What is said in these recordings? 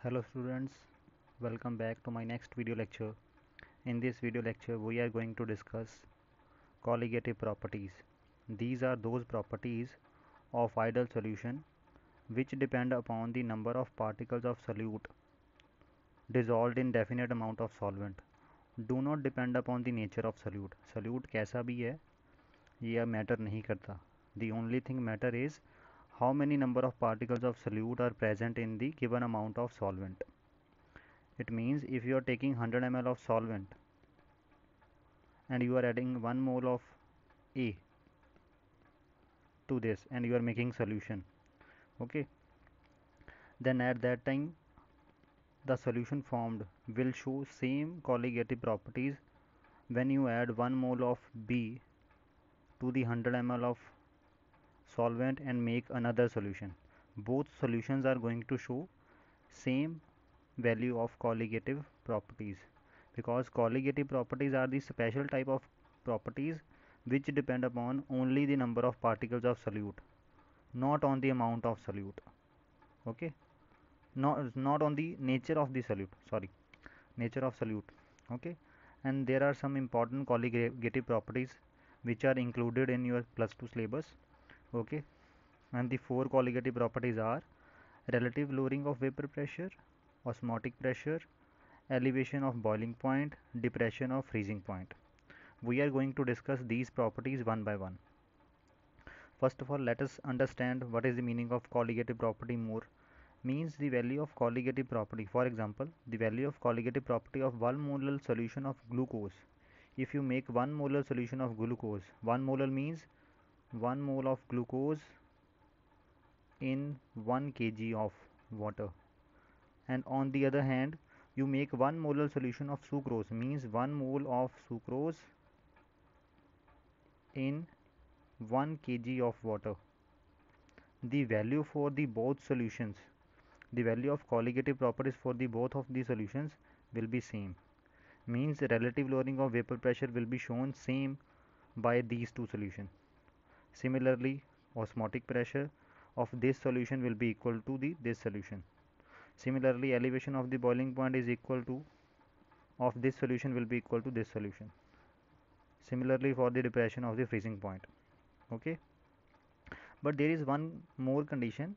Hello students, welcome back to my next video lecture. In this video lecture we are going to discuss colligative properties. These are those properties of ideal solution which depend upon the number of particles of solute dissolved in definite amount of solvent. Do not depend upon the nature of solute. Solute कैसा भी है ये matter नहीं करता. The only thing matter is how many number of particles of solute are present in the given amount of solvent. It means if you are taking 100 ml of solvent and you are adding 1 mole of A to this and you are making solution, okay, then at that time the solution formed will show same colligative properties when you add 1 mole of B to the 100 ml of solvent and make another solution. Both solutions are going to show same value of colligative properties, because colligative properties are the special type of properties which depend upon only the number of particles of solute, not on the amount of solute. Okay, not on the nature of the solute, sorry, nature of solute. Okay, and there are some important colligative properties which are included in your plus 2 syllabus. Okay, and the four colligative properties are relative lowering of vapor pressure, osmotic pressure, elevation of boiling point, depression of freezing point. We are going to discuss these properties one by one. First of all, let us understand what is the meaning of colligative property more. Means the value of colligative property. For example, the value of colligative property of 1 molar solution of glucose. If you make 1 molar solution of glucose, 1 molar means 1 mole of glucose in 1 kg of water. And on the other hand, you make 1 molar solution of sucrose, means 1 mole of sucrose in 1 kg of water. The value for the both solutions, the value of colligative properties for the both of the solutions will be same. Means relative lowering of vapor pressure will be shown same by these two solutions. Similarly, osmotic pressure of this solution will be equal to this solution. Similarly, elevation of the boiling point is equal to of this solution will be equal to this solution. Similarly, for the depression of the freezing point. Okay, but there is one more condition.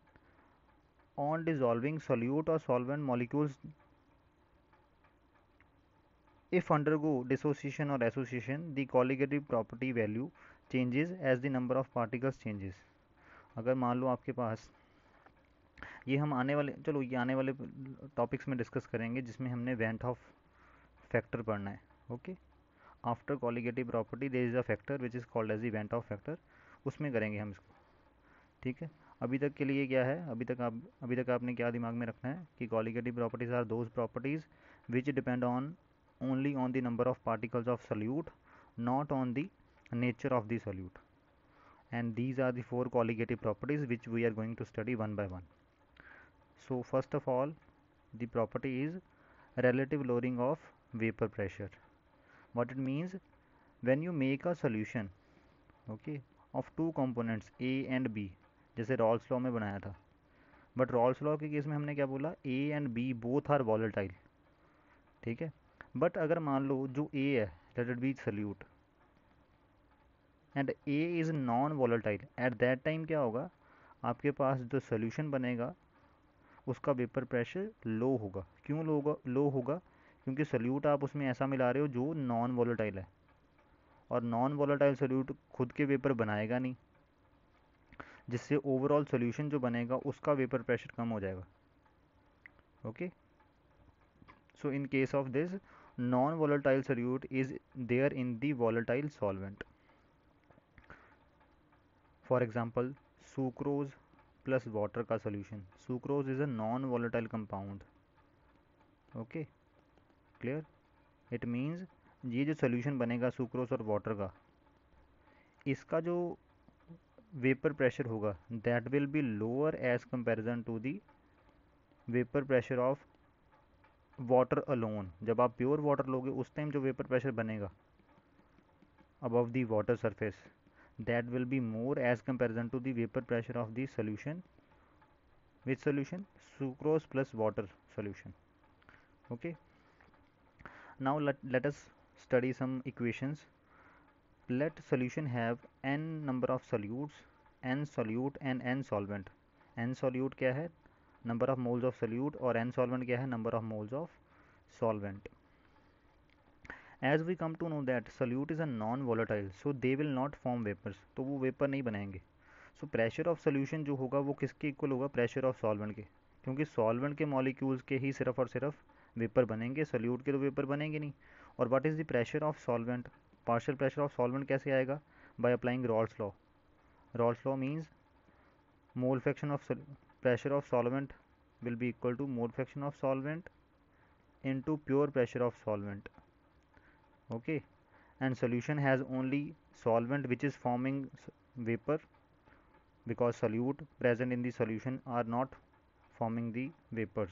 On dissolving solute or solvent molecules, if undergo dissociation or association, the colligative property value changes as the number of particles changes. अगर मान लो आपके पास ये हम आने वाले चलो ये आने वाले टॉपिक्स में डिस्कस करेंगे जिसमें हमने वेंट ऑफ फैक्टर पढ़ना है. Okay, after colligative property there is a factor which is called as the Van't Hoff factor. उसमें करेंगे हम इसको. ठीक है, अभी तक के लिए क्या है, अभी तक आपने क्या दिमाग में रखना है कि colligative properties are those properties which depend on only on the number of particles of solute, not on the nature of the solute. And these are the four colligative properties which we are going to study one by one. So first of all, the property is relative lowering of vapor pressure. What it means, when you make a solution, okay, of two components A and B, जैसे Raoult's law में बनाया था, but Raoult's law के case में हमने क्या बोला, A and B both are volatile. ठीक है, बट अगर मान लो जो A है, let it be solute, and A is non volatile, at that time क्या होगा, आपके पास जो सोल्यूशन बनेगा उसका वेपर प्रेशर लो होगा. क्यों लो होगा, क्योंकि सोल्यूट आप उसमें ऐसा मिला रहे हो जो नॉन वॉलेटाइल है, और नॉन वॉलेटाइल सोल्यूट खुद के वेपर बनाएगा नहीं, जिससे ओवरऑल सोल्यूशन जो बनेगा उसका वेपर प्रेशर कम हो जाएगा. Okay, so in case of this non volatile solute is there in the volatile solvent. For example, sucrose plus water का solution. Sucrose is a non volatile compound. Okay, clear. It means ये जो solution बनेगा sucrose और water का, इसका जो vapour pressure होगा that will be lower as comparison to the vapour pressure of water alone. जब आप प्योर वाटर लोगे उस टाइम जो वेपर प्रेशर बनेगा above the water surface that will be more as comparison to the vapor pressure of the solution which solution? Sucrose plus water solution. Okay, now let us study some equations. Let solution have n number of solutes, n solute and n solvent. n solute क्या है? Number of moles of solute, और n solvent क्या है? Number of moles of solvent. As we come to know that solute is a non-volatile, so they will not form vapors. तो वो vapour नहीं बनाएंगे. So pressure of solution जो होगा वो किसके इक्वल होगा? pressure of solvent के, क्योंकि solvent के molecules के ही सिर्फ और सिर्फ वेपर बनेंगे, solute के तो वेपर बनेंगे नहीं. और what is the pressure of solvent? partial pressure of solvent कैसे आएगा? by applying Raoult's law. Raoult's law means mole fraction of pressure of solvent will be equal to mole fraction of solvent into pure pressure of solvent. Okay, and solution has only solvent which is forming vapor, because solute present in the solution are not forming the vapors.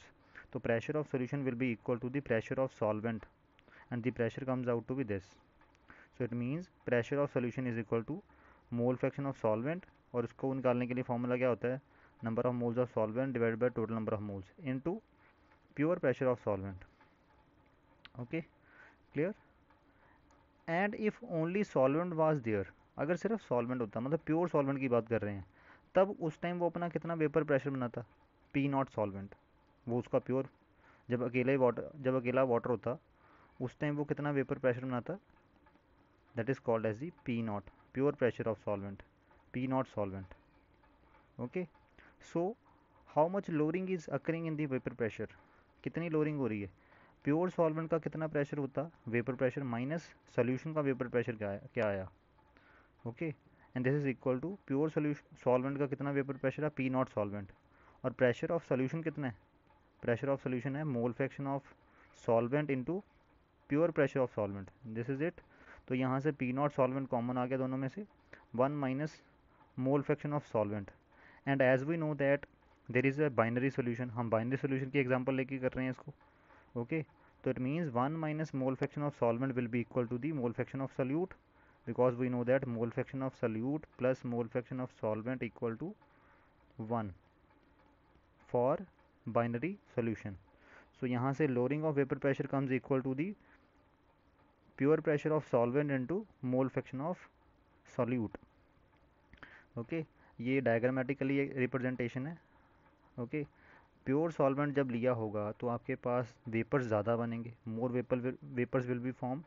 So pressure of solution will be equal to the pressure of solvent, and the pressure comes out to be this. So it means pressure of solution is equal to mole fraction of solvent, और इसको निकालने के लिए formula क्या होता है? Number of moles of solvent divided by total number of moles into pure pressure of solvent. Okay, clear. And if only solvent was there, अगर सिर्फ सॉल्वेंट होता, मतलब प्योर सॉल्वेंट की बात कर रहे हैं, तब उस टाइम वो अपना कितना वेपर प्रेशर बनाता? P nought solvent. वो उसका प्योर, जब अकेला वाटर होता उस टाइम वो कितना वेपर प्रेशर बनाता? That is called as the P nought, pure pressure of solvent, P nought solvent. Okay, so how much lowering is occurring in the vapour pressure? कितनी लोअरिंग हो रही है? प्योर सॉल्वेंट का कितना pressure होता? Vapour pressure minus solution का vapour pressure क्या आया? Okay, and this is equal to pure solution solvent का कितना वेपर प्रेशर है? P nought solvent. और प्रेशर ऑफ सोल्यूशन कितना है? प्रेशर ऑफ सोल्यूशन है mole fraction of solvent into pure pressure of solvent. This is it. तो यहाँ से पी नॉट सॉल्वेंट कॉमन आ गया दोनों में से, 1 minus mole fraction of solvent. And as we know that there is a binary solution, हम binary solution की एग्जाम्पल लेके कर रहे हैं इसको. ओके, तो it means 1 minus mole fraction of solvent will be equal to the mole fraction of solute, because we know that mole fraction of solute plus mole fraction of solvent equal to 1 for binary solution. So यहाँ से lowering of vapor pressure comes equal to the pure pressure of solvent into mole fraction of solute. Okay, ये diagrammatically representation है. Okay, pure solvent जब लिया होगा तो आपके पास वेपर्स ज़्यादा बनेंगे, more vapours will be form.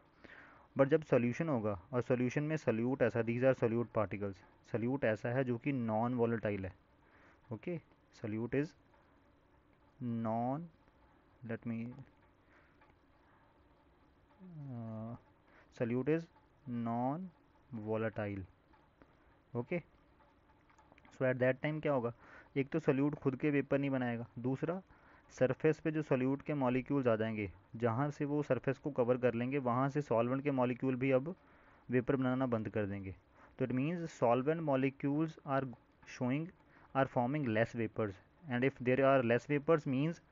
But जब सोल्यूशन होगा और सोल्यूशन में सल्यूट ऐसा, these are solute particles, solute ऐसा है जो कि नॉन वॉलेटाइल है. Okay, solute is non, let me, solute is non volatile. Okay, so at that time क्या होगा? एक तो सल्यूट खुद के वेपर नहीं बनाएगा, दूसरा सरफेस पे जो सॉल्यूट के मॉलिक्यूल्स आ जाएंगे, जहाँ से वो सरफेस को कवर कर लेंगे, वहाँ से सॉल्वेंट के मॉलिक्यूल भी अब वेपर बनाना बंद कर देंगे. तो it means solvent molecules are showing, are forming less vapours, and if there are less vapours means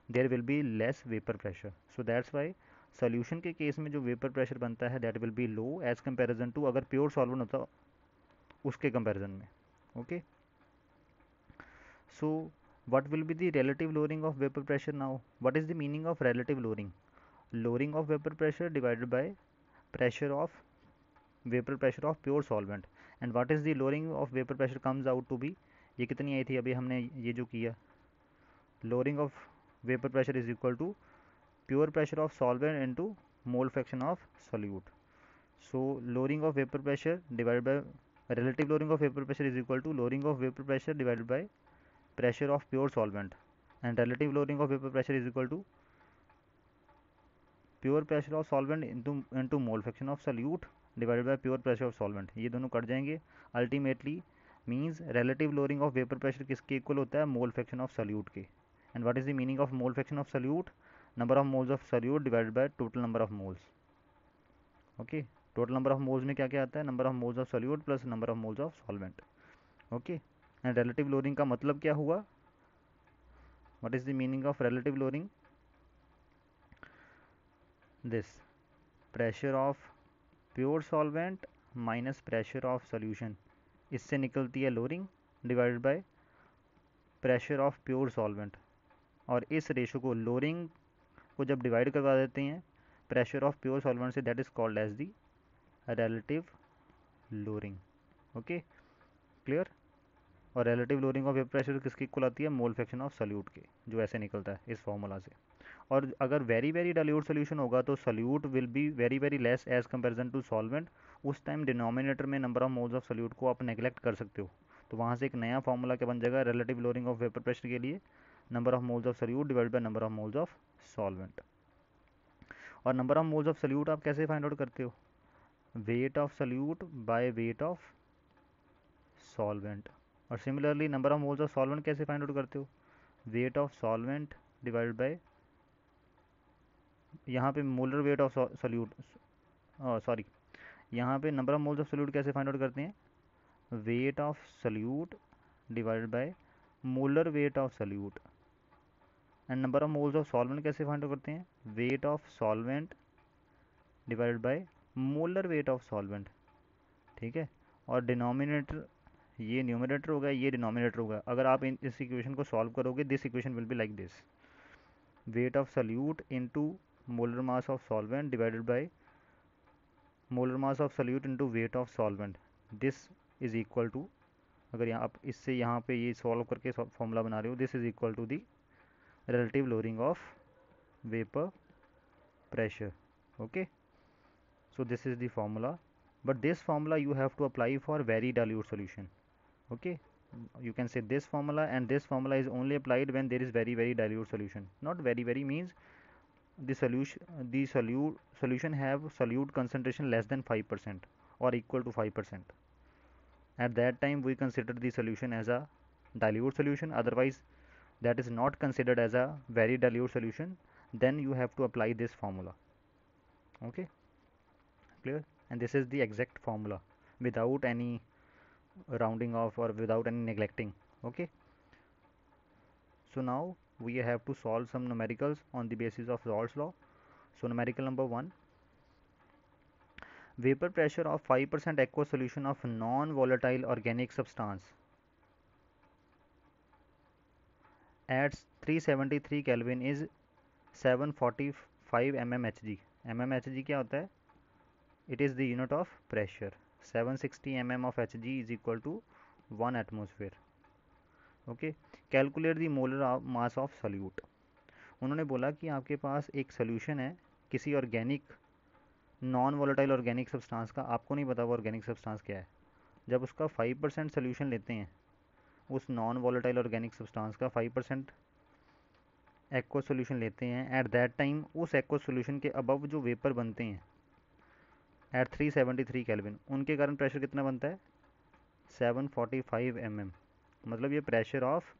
there will be less vapour pressure. So that's why solution के केस में जो वेपर प्रेशर बनता है that will be low as comparison to अगर pure solvent होता उसके comparison में. Okay, so what will be the relative lowering of vapor pressure now? What is the meaning of relative lowering? Lowering of vapor pressure divided by pressure of vapor pressure of pure solvent. And what is the lowering of vapor pressure comes out to be? ये कितनी आई थी अभी हमने ये जो किया? lowering of vapor pressure is equal to pure pressure of solvent into mole fraction of solute. So lowering of vapor pressure divided by relative lowering of vapor pressure is equal to lowering of vapor pressure divided by pressure of pure solvent, and relative lowering of vapor pressure is equal to pure pressure of solvent into mole fraction of solute divided by pure pressure of solvent. ये दोनों cut जाएंगे. Ultimately means relative lowering of vapor pressure किसके equal होता है? mole fraction of solute के. and what is the meaning of mole fraction of solute? number of moles of solute divided by total number of moles. okay, total number of moles में क्या क्या आता है? number of moles of solute plus number of moles of solvent. okay, and relative lowering का मतलब क्या हुआ? what is the meaning of relative lowering? this pressure of pure solvent minus pressure of solution, इससे निकलती है lowering divided by pressure of pure solvent, और इस ratio को लोरिंग को जब डिवाइड करवा देते हैं प्रेशर ऑफ प्योर सॉल्वेंट से, that is called as the relative lowering. Okay, clear. और relative lowering of vapour pressure किसकी इक्वल आती है? मोल फ्रैक्शन ऑफ सल्यूट के, जो ऐसे निकलता है इस फॉर्मूला से। और अगर वेरी वेरी डाइल्यूट सोल्यूशन होगा तो solute will be very very less as comparison to solvent. उस टाइम डिनोमिनेटर में number of moles of solute को आप नेग्लेक्ट कर सकते हो, तो वहाँ से एक नया फॉर्मूला क्या बन जाएगा? Relative lowering of vapour pressure के लिए number of moles of solute divide by number of moles of solvent. और number of moles of solute आप कैसे फाइंड आउट करते हो? Weight of solute by weight of solvent. और similarly number of moles of solvent कैसे find out करते हो? Weight of solvent divide by, यहाँ पे molar weight of solute, sorry, यहाँ पे number of moles of solute कैसे फाइंड आउट करते हैं? Wait of solute divided by molar weight of solute. And number of moles of solvent कैसे find out करते हैं? Wait of solvent divided by molar weight of solvent. ठीक है, और denominator ये न्यूमरेटर होगा, ये डिनोमिनेटर होगा। अगर आप इस इक्वेशन को सॉल्व करोगे, this equation will be like this, weight of solute into molar mass of solvent divided by molar mass of solute into weight of solvent. This is equal to, अगर यहाँ आप इससे यहाँ पे ये सॉल्व करके फॉर्मूला बना रहे हो, this is equal to the relative lowering of vapor pressure. Okay, so this is the formula, but this formula you have to apply for very dilute solution. Okay, you can say this formula, and this formula is only applied when there is very very dilute solution. Not very very means the solution have solute concentration less than 5% or equal to 5%. At that time we consider the solution as a dilute solution. Otherwise that is not considered as a very dilute solution, then you have to apply this formula. Okay, clear. And this is the exact formula without any rounding off or without any neglecting. Okay, so now we have to solve some numericals on the basis of Raoult's law. So numerical number 1, vapor pressure of 5% aqueous solution of non-volatile organic substance at 373 Kelvin is 745 mmHg. mmHg क्या होता है? It is the unit of pressure. 760 mm of Hg is equal to 1 atmosphere. Okay, calculate the molar mass of solute. उन्होंने बोला कि आपके पास एक solution है किसी organic non volatile organic substance का, आपको नहीं पता वो ऑर्गेनिक सब्सटेंस क्या है। जब उसका 5% सोल्यूशन लेते हैं, उस नॉन वोलेटाइल ऑर्गेनिक सब्सटेंस का 5% एक्वा सोल्यूशन लेते हैं, एट दैट टाइम उस एक्वा सोल्यूशन के अबव जो वेपर बनते हैं एट 373 केल्विन, उनके कारण प्रेशर कितना बनता है? 745 mm। मतलब ये प्रेशर ऑफ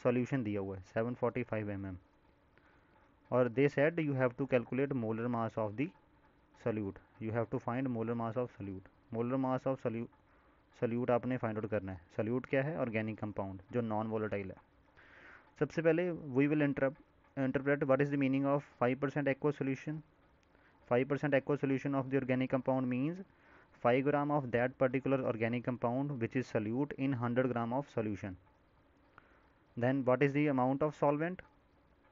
सॉल्यूशन दिया हुआ है 745 mm। और they said you have to calculate molar mass of the solute, you have to find molar mass of solute. Molar mass of solute आपने फाइंड आउट करना है। सॉल्यूट क्या है? ऑर्गेनिक कंपाउंड जो नॉन वोलेटाइल है। सबसे पहले we will interpret what is the meaning of 5% aqueous solution. 5% aqueous solution of the organic compound means 5 gram of that particular organic compound which is solute in 100 gram of solution. Then what is the amount of solvent?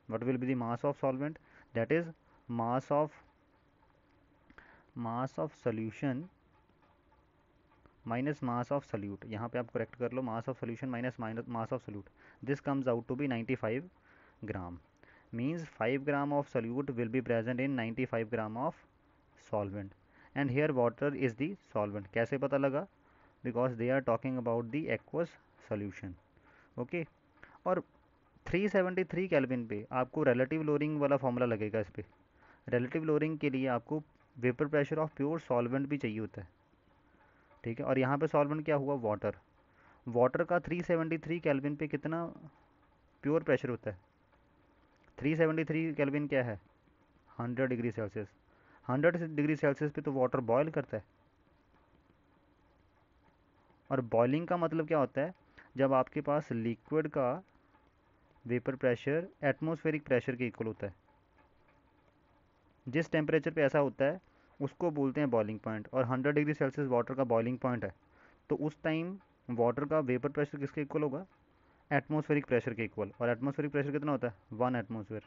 What will be the mass of solvent? That is mass of solution minus mass of solute. यहाँ पे आप correct कर लो, mass of solution minus mass of solute. This comes out to be 95 gram. Means 5 gram of solute will be present in 95 gram of solvent, and here water is the solvent. कैसे पता लगा? Because they are talking about the aqueous solution. Okay, और 373 kelvin पे आपको relative lowering वाला formula लगेगा। इस पे relative lowering के लिए आपको vapour pressure of pure solvent भी चाहिए होता है। ठीक है, और यहाँ पे सॉल्वेंट क्या हुआ? वाटर। वाटर का 373 केल्विन पे कितना प्योर प्रेशर होता है? 373 केल्विन क्या है? 100 डिग्री सेल्सियस। 100 डिग्री सेल्सियस पे तो वाटर बॉयल करता है। और बॉइलिंग का मतलब क्या होता है? जब आपके पास लिक्विड का वेपर प्रेशर एटमॉस्फेरिक प्रेशर के इक्वल होता है। जिस टेम्परेचर पे ऐसा होता है उसको बोलते हैं बॉइलिंग पॉइंट, और 100 डिग्री सेल्सियस वाटर का बॉइलिंग पॉइंट है। तो उस टाइम वाटर का वेपर प्रेशर किसके इक्वल होगा? एटमॉस्फेरिक प्रेशर के इक्वल, और एटमॉस्फेरिक प्रेशर कितना होता है 1 एटमॉस्फेयर,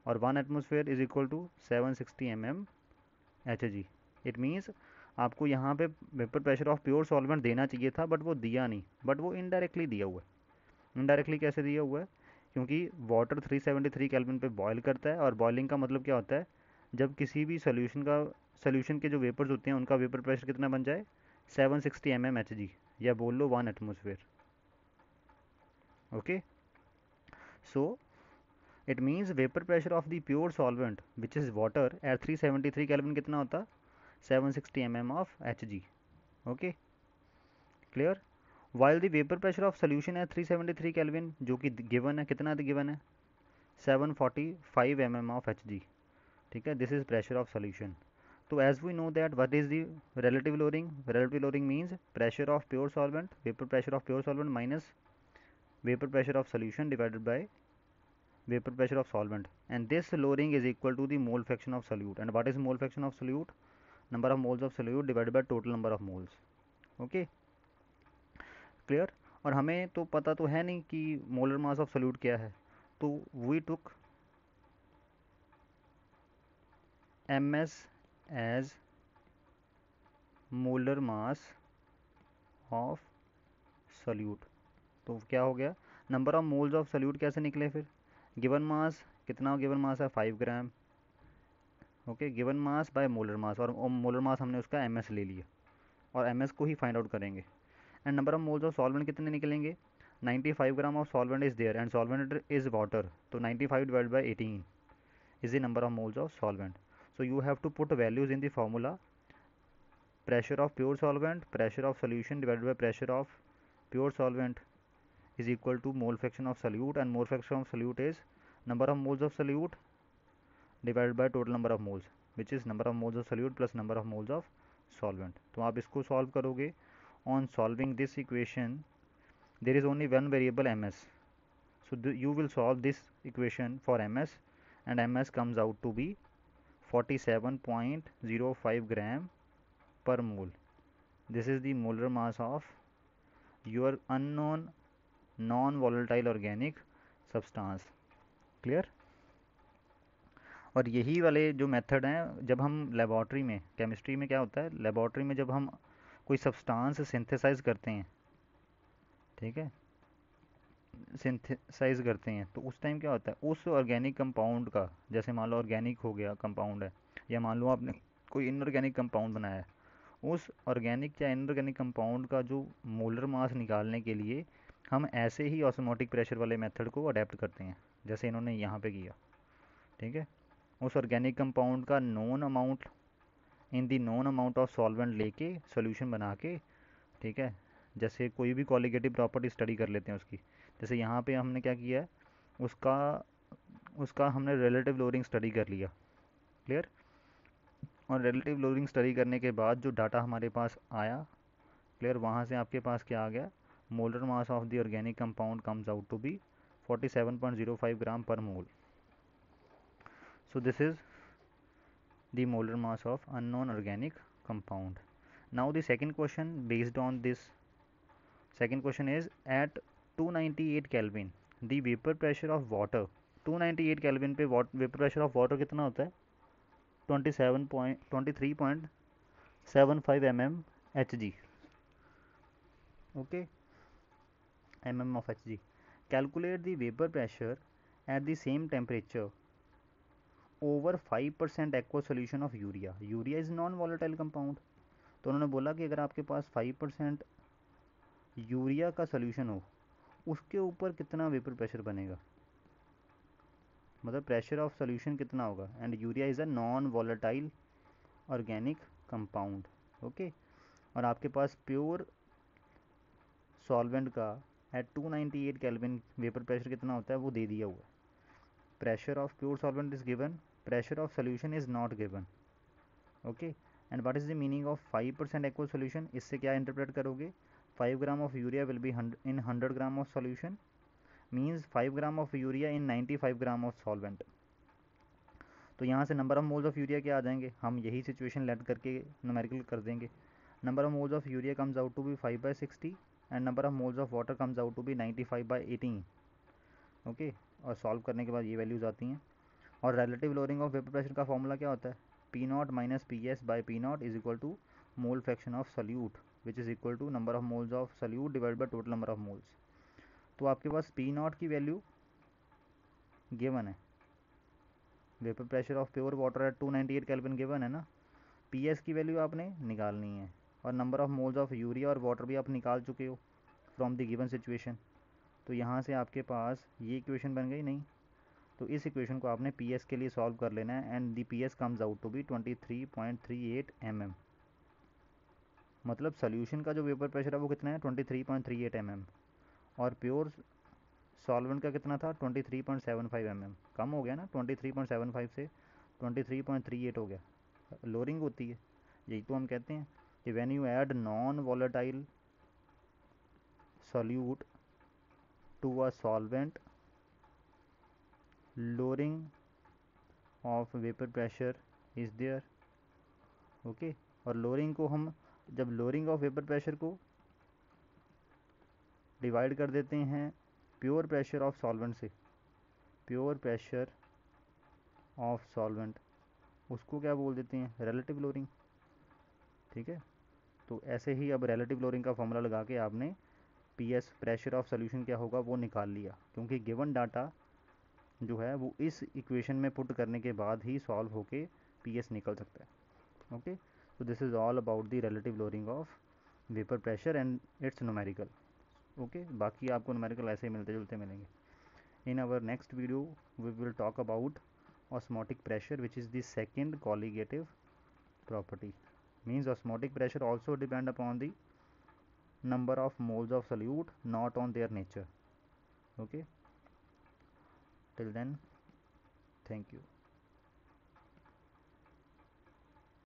और 1 atmosphere is equal to 760 mm Hg। It means आपको यहाँ पे vapour pressure of pure solvent देना चाहिए था, बट वो दिया नहीं, बट वो इनडायरेक्टली दिया हुआ है। इनडायरेक्टली कैसे दिया हुआ है? क्योंकि वाटर 373 केल्विन पे बॉयल करता है, और बॉइलिंग का मतलब क्या होता है, जब किसी भी सोल्यूशन के जो वेपर्स होते हैं उनका वेपर प्रेशर कितना बन जाए 760 mm Hg, या बोल लो 1 atmosphere. Okay, so it means vapour pressure of the pure solvent which is water at 373 kelvin कितना होता, 760 mm of Hg। Okay, clear. While the vapour pressure of solution है 373 kelvin, जो कि गिवन है, कितना given है 745 mm ऑफ Hg। ठीक है, this is pressure of solution. तो as we know that what is the relative loading? Relative loading means pressure of pure solvent, vapor pressure of pure solvent minus vapor pressure of solution divided by vapor pressure of solvent, and this loading is equal to the mole fraction of solute. And what is mole fraction of solute? Number of moles of solute divided by total number of moles. Okay, clear. और हमें तो पता तो है नहीं कि molar mass of solute क्या है, तो we took ms as molar mass of solute. तो क्या हो गया, number of moles of solute कैसे निकले फिर, गिवन मास कितना, गिवन मास है 5 gram. Okay, given mass by molar mass, और मोलर मास हमने उसका ms ले लिया, और ms को ही फाइंड आउट करेंगे। And number of moles of solvent कितने निकलेंगे, 95 gram of solvent is there and solvent is water, तो 95 divide by 18 is the number of moles of solvent. So you have to put values in the formula. Pressure of pure solvent, pressure of solution divided by pressure of pure solvent is equal to mole fraction of solute, and mole fraction of solute is number of moles of solute divided by total number of moles, which is number of moles of solute plus number of moles of solvent. तो आप इसको solve करोगे, on solving this equation there is only one variable ms, so you will solve this equation for ms, and ms comes out to be 47.05 gram per mole. This is the molar mass of your unknown non-volatile organic substance. Clear? और यही वाले जो method हैं, जब हम laboratory में, chemistry में क्या होता है, लेबॉर्ट्री में जब हम कोई सब्सटेंस सिंथेसाइज करते हैं, ठीक है, सिंथेसाइज करते हैं, तो उस टाइम क्या होता है, उस ऑर्गेनिक कंपाउंड का, जैसे मान लो ऑर्गेनिक हो गया कंपाउंड है, या मान लो आपने कोई इनऑर्गेनिक कंपाउंड बनाया है, उस ऑर्गेनिक या इनऑर्गेनिक कंपाउंड का जो मोलर मास निकालने के लिए हम ऐसे ही ऑस्मोटिक प्रेशर वाले मेथड को अडेप्ट करते हैं, जैसे इन्होंने यहाँ पे किया। ठीक है, उस ऑर्गेनिक कंपाउंड का known amount in the known amount of solvent लेके सोल्यूशन बना के, ठीक है, जैसे कोई भी कॉलिगेटिव प्रॉपर्टी स्टडी कर लेते हैं उसकी, जैसे यहाँ पे हमने क्या किया है, उसका उसका हमने रिलेटिव लोडिंग स्टडी कर लिया। क्लियर। और रिलेटिव लोडिंग स्टडी करने के बाद जो डाटा हमारे पास आया, क्लियर, वहाँ से आपके पास क्या आ गया, molar mass of the organic compound comes out to be 47.05 gram per mole. So this is the molar mass of unknown organic compound. Now the second question based on this, second question is at 298 Kelvin the vapor pressure of water, 298 Kelvin पे vapor pressure of water कितना होता है 23.75 mm Hg। okay, mm of Hg। calculate the vapor pressure at the same temperature over 5% aqueous solution of urea, urea is non volatile compound। तो उन्होंने बोला कि अगर आपके पास 5% यूरिया का सोल्यूशन हो, उसके ऊपर कितना वेपर प्रेशर बनेगा, मतलब प्रेशर ऑफ सोल्यूशन कितना होगा, and urea is a non volatile organic compound. Okay, और आपके पास प्योर सॉल्वेंट का एट 298 केल्विन वेपर प्रेशर कितना होता है वो दे दिया हुआ है। Pressure of pure solvent is given, pressure of solution is not given. Okay, and what is the meaning of 5% aqueous solution, इससे क्या इंटरप्रेट करोगे, 5 gram of urea will be in 100 gram of solution, means 5 gram of urea in 95 gram of solvent. तो यहाँ से number of moles of urea क्या आ जाएंगे, हम यही सिचुएशन लेट करके न्यूमेरिकल कर देंगे। Number of moles of urea comes out to be 5/60 and number of moles of water comes out to be 95/18। Okay, और सॉल्व करने के बाद ये वैल्यूज़ आती हैं। और relative lowering of vapour pressure का फॉर्मूला क्या होता है? P nought minus P S by P nought is equal to mole fraction of solute which is equal to number of moles of solute divide by total number of moles. तो आपके पास P not की value given है, vapour pressure of pure water at 298 kelvin given है ना। P S की value आपने निकालनी है, और number of moles of urea और वाटर भी आप निकाल चुके हो फ्रॉम द गिवन सिचुएशन। तो यहाँ से आपके पास ये इक्वेशन बन गई नहीं, तो इस इक्वेशन को आपने पी एस के लिए सॉल्व कर लेना है and the P S comes out to be 23.38 mm। मतलब सोल्यूशन का जो वेपर प्रेशर है वो कितना है? 23.38 mm। और प्योर सॉल्वेंट का कितना था? 23.75 mm। कम हो गया ना, 23.75 से 23.38 हो गया। लोअरिंग होती है, यही तो हम कहते हैं कि when you add non volatile solute to a solvent lowering of vapor pressure is there। Okay, और लोअरिंग को हम जब लोअरिंग ऑफ वेपर प्रेशर को डिवाइड कर देते हैं प्योर प्रेशर ऑफ सॉल्वेंट से, प्योर प्रेशर ऑफ सॉल्वेंट, उसको क्या बोल देते हैं? Relative lowering. ठीक है, तो ऐसे ही अब रिलेटिव लोअरिंग का फॉर्मूला लगा के आपने P S pressure of solution क्या होगा वो निकाल लिया, क्योंकि गिवन डाटा जो है वो इस इक्वेशन में पुट करने के बाद ही सॉल्व होके पी एस निकल सकता है। Okay, so this is all about the relative lowering of vapor pressure and its numerical। Okay, बाकी आपको numerical ऐसे ही मिलते जुलते मिलेंगे। In our next video we will talk about osmotic pressure which is the second colligative property। means osmotic pressure also depend upon the number of moles of solute, not on their nature। okay, till then, thank you।